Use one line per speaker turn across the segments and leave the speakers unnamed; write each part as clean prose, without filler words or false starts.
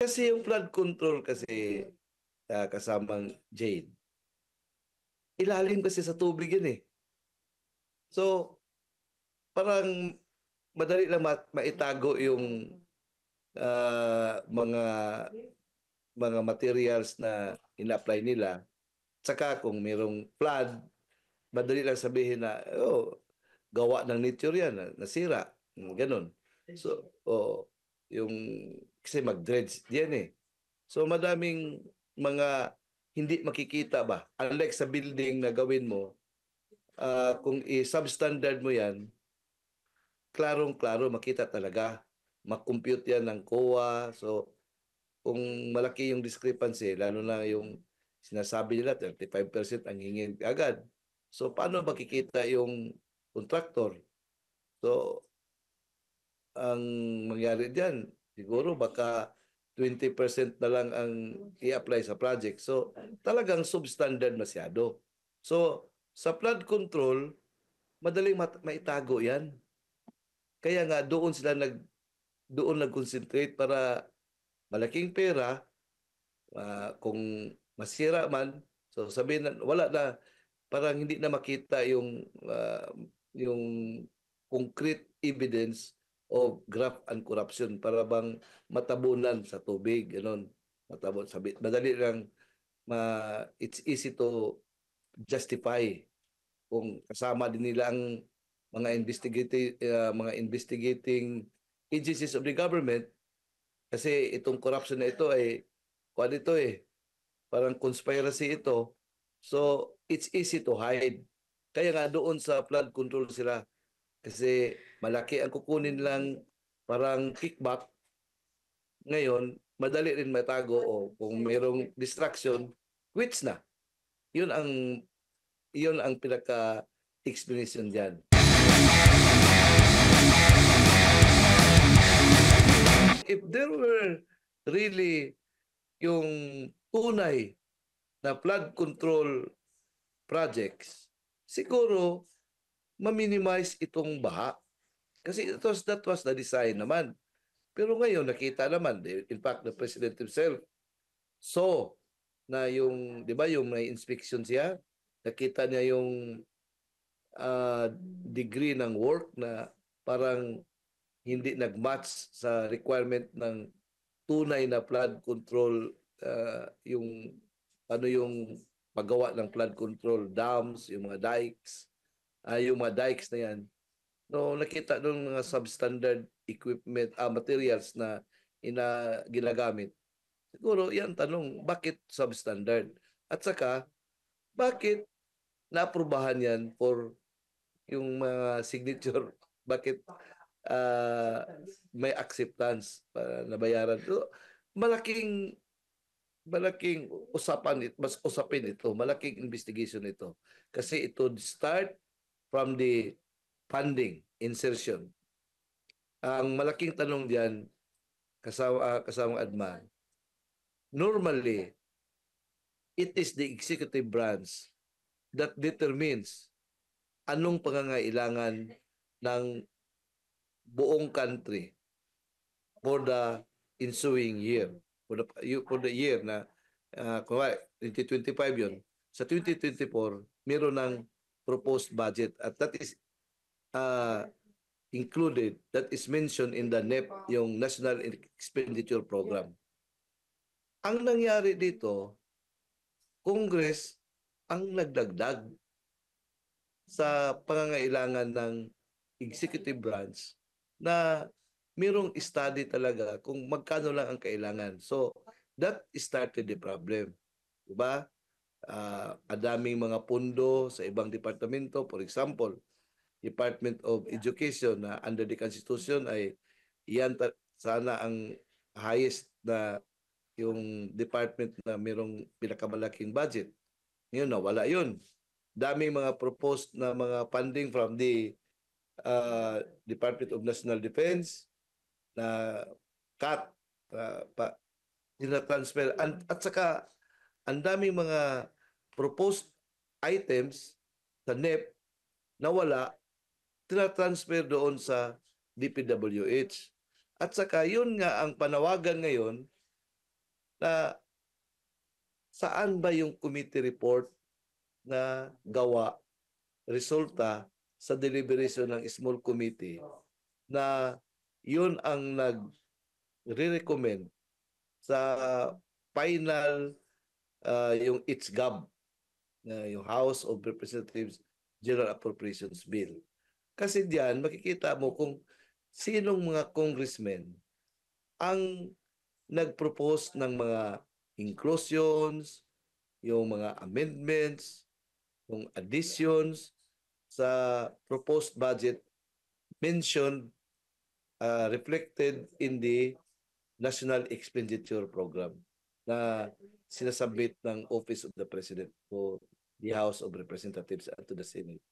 Kasi yung flood control kasi kasamang Jade, ilalim kasi sa tubig yun eh. So, parang madali lang maitago yung mga materials na ina-apply nila. Tsaka kung mayroong flood, madali lang sabihin na, oh, gawa ng nature yan, nasira. Ganon. So, yung, kasi mag-dredge yan eh. So, madaming mga hindi makikita ba? Unlike sa building na gawin mo, kung i-substandard mo yan, klarong-klaro, makita talaga. Makompute yan ng COA. So, kung malaki yung discrepancy, lalo na yung sinasabi nila, 35% ang hingin agad. So, paano makikita yung contractor? So, ang mangyari diyan, siguro baka 20% na lang ang i-apply sa project. So, talagang substandard masyado. So, sa flood control, madaling maitago yan. Kaya nga doon nag-concentrate para malaking pera, kung masira man, so sabihin na wala na, parang hindi na makita yung concrete evidence of graft and corruption, para bang matabunan sa tubig, gano'n. Madali lang, it's easy to justify kung kasama din nila ang mga investigating agencies of the government, kasi itong corruption na ito ay kuan ito eh, parang conspiracy ito. So, it's easy to hide. Kaya nga doon sa flood control sila, kasi malaki ang kukunin lang, parang kickback. Ngayon, madali rin matago, o kung mayroong distraction, quits na. Yun ang pinaka-explanation diyan. If there were really yung tunay na flood control projects, siguro ma-minimize itong baha. Kasi that was the design naman. Pero ngayon, nakita naman, in fact, the President himself saw na yung, di ba, yung may inspection siya, nakita niya yung degree ng work na parang hindi nag-match sa requirement ng tunay na flood control, yung ano yung paggawa ng flood control dams, yung mga dikes, na yan. No, nakita doon mga substandard equipment, materials na ginagamit. Siguro yan tanong, bakit substandard? At saka, bakit naaprubahan yan for yung mga signature? Bakit may acceptance para nabayaran? So, malaking usapin ito, malaking investigation ito. Kasi ito start from the funding, insertion. Ang malaking tanong diyan, kasama Adman, normally, it is the executive branch that determines anong pangangailangan ng buong country for the ensuing year. For the year na, kung 2025 yun, sa 2024, meron ng proposed budget, at that is included, that is mentioned in the NEP, yung National Expenditure Program. Ang nangyari dito, Congress ang nagdagdag sa pangangailangan ng executive branch na mayroong study talaga kung magkano lang ang kailangan. So, that started the problem. Diba? Adaming mga pundo sa ibang departamento. For example, Department of Education na under the Constitution ay iyan sana ang highest na yung department na mayroong pinakamalaking budget. Ngayon, wala yun. Daming mga proposed na mga funding from the Department of National Defense na cut, transfer, at saka ang daming mga proposed items sa NEP na wala, transfer doon sa DPWH. At saka yun nga ang panawagan ngayon na saan ba yung committee report na gawa, resulta sa deliberation ng small committee na yun ang nag-recommend sa final yung ITSGAB, yung House of Representatives General Appropriations Bill. Kasi diyan makikita mo kung sinong mga congressmen ang nag-propose ng mga inclusions, yung mga amendments, yung additions sa proposed budget mentioned, reflected in the National Expenditure Program na sinasubmit ng Office of the President to the House of Representatives at to the Senate.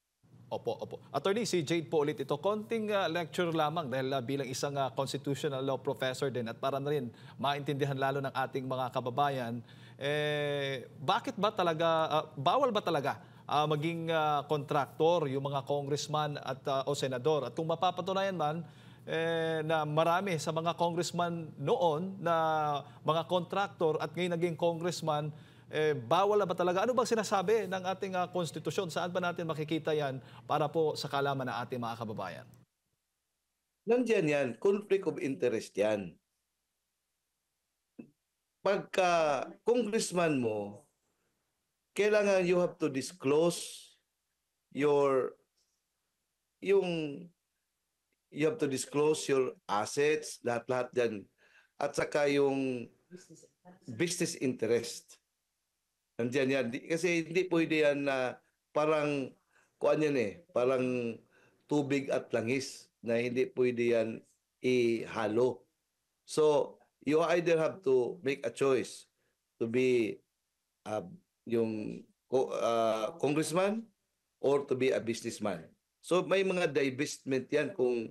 Opo, opo. Attorney, si Jade po ulit ito. Konting lecture lamang dahil bilang isang constitutional law professor din at para na rin maintindihan lalo ng ating mga kababayan, bakit ba talaga, bawal ba talaga maging kontraktor yung mga congressman at o senador? At kung mapapatunayan man, na marami sa mga congressman noon na mga kontraktor at ngayon naging congressman, bawal na ba talaga? Ano bang sinasabi ng ating konstitusyon? Saan ba natin makikita yan para po sa kalaman ng ating mga kababayan?
Nandiyan yan, conflict of interest yan. Pagka congressman mo, kailangan you have to disclose your yung you have to disclose your assets, lahat-lahat yan. At saka yung business interest. Nandiyan yan. Kasi hindi pwede yan na parang, kuan yan parang tubig at langis na hindi pwede yan ihalo. So, you either have to make a choice to be uh, yung congressman or to be a businessman. So, may mga divestment yan kung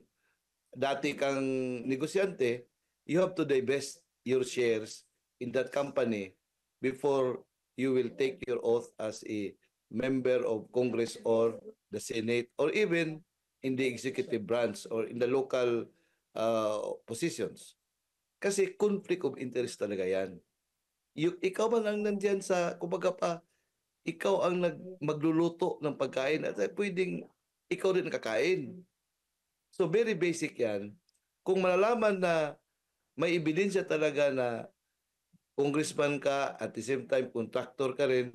dati kang negosyante, you have to divest your shares in that company before you will take your oath as a member of Congress or the Senate or even in the executive branch or in the local positions. Kasi conflict of interest talaga yan. Ikaw man ang nandyan sa, kumbaga pa, ikaw ang magluluto ng pagkain at pwedeng ikaw din kakain. So very basic yan. Kung malalaman na may ebidensya talaga na congressman ka at the same time contractor ka rin,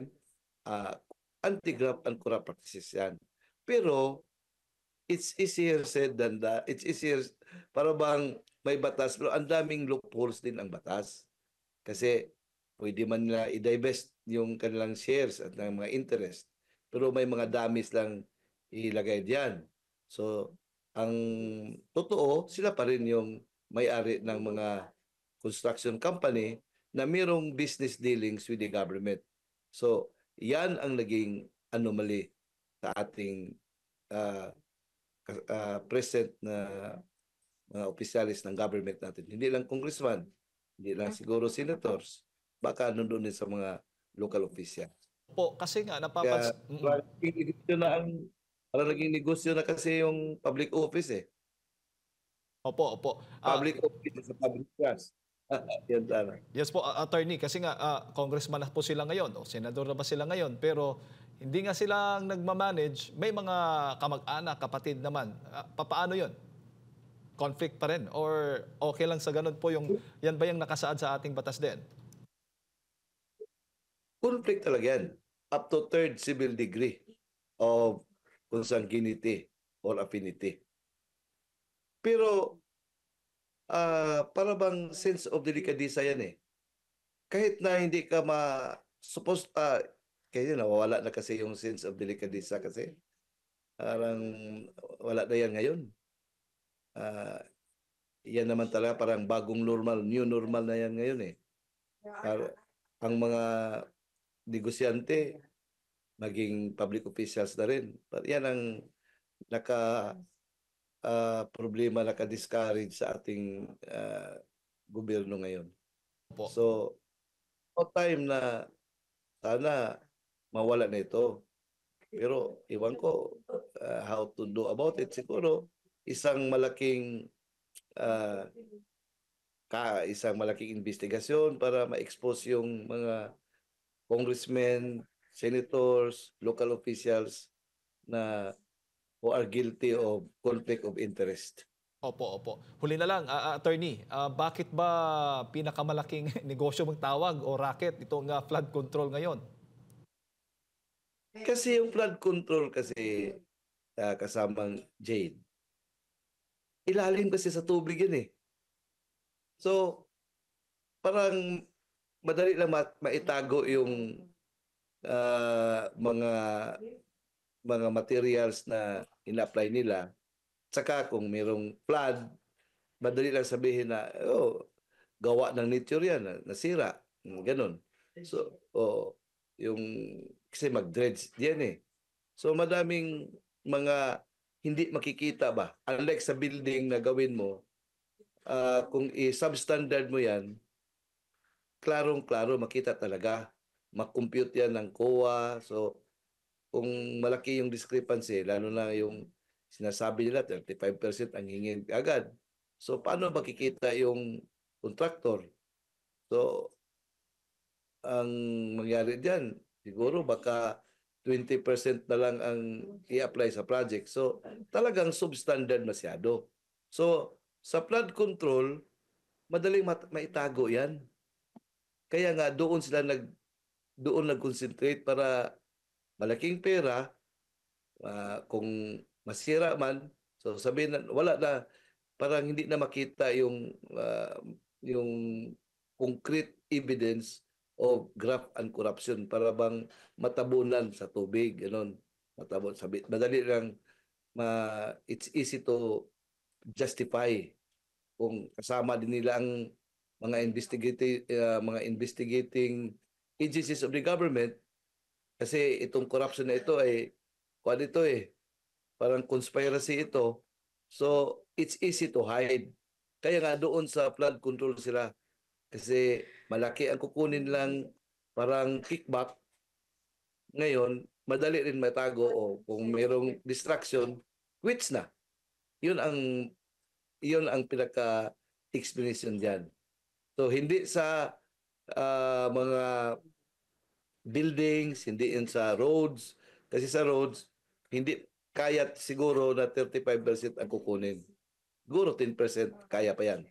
uh, anti-graft and corrupt practices yan. Pero it's easier said than that. It's easier para bang may batas pero ang daming loopholes din ang batas. Kasi pwede man nila i-divest yung kanilang shares at ng mga interest. Pero may mga damis lang ilagay diyan. So, ang totoo, sila pa rin yung may-ari ng mga construction company na mayroong business dealings with the government. So, yan ang naging anomaly sa ating uh, present na mga opisyalis ng government natin. Hindi lang congressman, hindi lang siguro senators, baka nandun din sa mga local official.
Po, kasi nga
Kaya
napapansin.
parang naging negosyo na parang naging negosyo na kasi yung public office
Opo, opo.
Public office sa public trust. Yan sana.
Yes po, attorney, kasi nga congressman na po sila ngayon o senador na ba sila ngayon, pero hindi nga sila nagmamanage, may mga kamag-anak, kapatid naman. Papaano 'yon? Conflict pa rin or okay lang sa ganun po yung yan ba yung nakasaad sa ating batas din?
Conflict talaga yan. Up to third civil degree of consanguinity or affinity. Pero para bang sense of delicadeza yan Kahit na hindi ka supposed, kaya nawawala na kasi yung sense of delicadeza kasi parang wala na yan ngayon. Yan naman talaga parang bagong normal, new normal na yan ngayon ang mga negosyante, maging public officials na rin. Yan ang naka problema, naka-discourage sa ating gobyerno ngayon.
Po.
So, no time na sana mawala na ito. Pero iwan ko how to do about it. Siguro isang malaking isang malaking investigasyon para ma-expose yung mga congressmen, senators, local officials na who are guilty of conflict of interest.
Opo, opo. Huli na lang, attorney, bakit ba pinakamalaking negosyo mong tawag o racket itong flood control ngayon?
Kasi yung flood control kasi kasamang Jade, ilalim kasi sa tubig yun eh. So, parang madali lang maitago yung mga materials na ina-apply nila. Tsaka kung mayroong flood, madali lang sabihin na, oh, gawa ng nature yan, nasira. Ganon. So, yung, kasi mag-dredge yan eh. So, madaming mga hindi makikita ba? Unlike sa building na gawin mo, kung i-substandard mo yan, klarong-klaro, makita talaga. Makompute yan ng COA. So, kung malaki yung discrepancy, lalo na yung sinasabi nila, 35% ang hingin agad. So, paano makikita yung contractor? So, ang mangyari diyan, siguro baka 20% na lang ang i-apply sa project. So, talagang substandard masyado. So, sa flood control, madaling maitago yan. Kaya nga doon nag-concentrate para malaking pera, kung masira man, so sabihin na wala na, parang hindi na makita yung concrete evidence of graft and corruption, para bang matabunan sa tubig, gano'n. Matabon, madali lang, it's easy to justify kung kasama din nila ang mga investigating agencies of the government, kasi itong corruption na ito ay kuan ito eh, parang conspiracy ito. So, it's easy to hide. Kaya nga doon sa flood control sila, kasi malaki ang kukunin lang, parang kickback. Ngayon, madali rin matago, o kung mayroong distraction, quits na. Yun ang pinaka explanation diyan. So hindi sa mga buildings, hindi yan sa roads, kasi sa roads hindi kaya siguro na 35% ang kukunin. Siguro 10% kaya pa yan.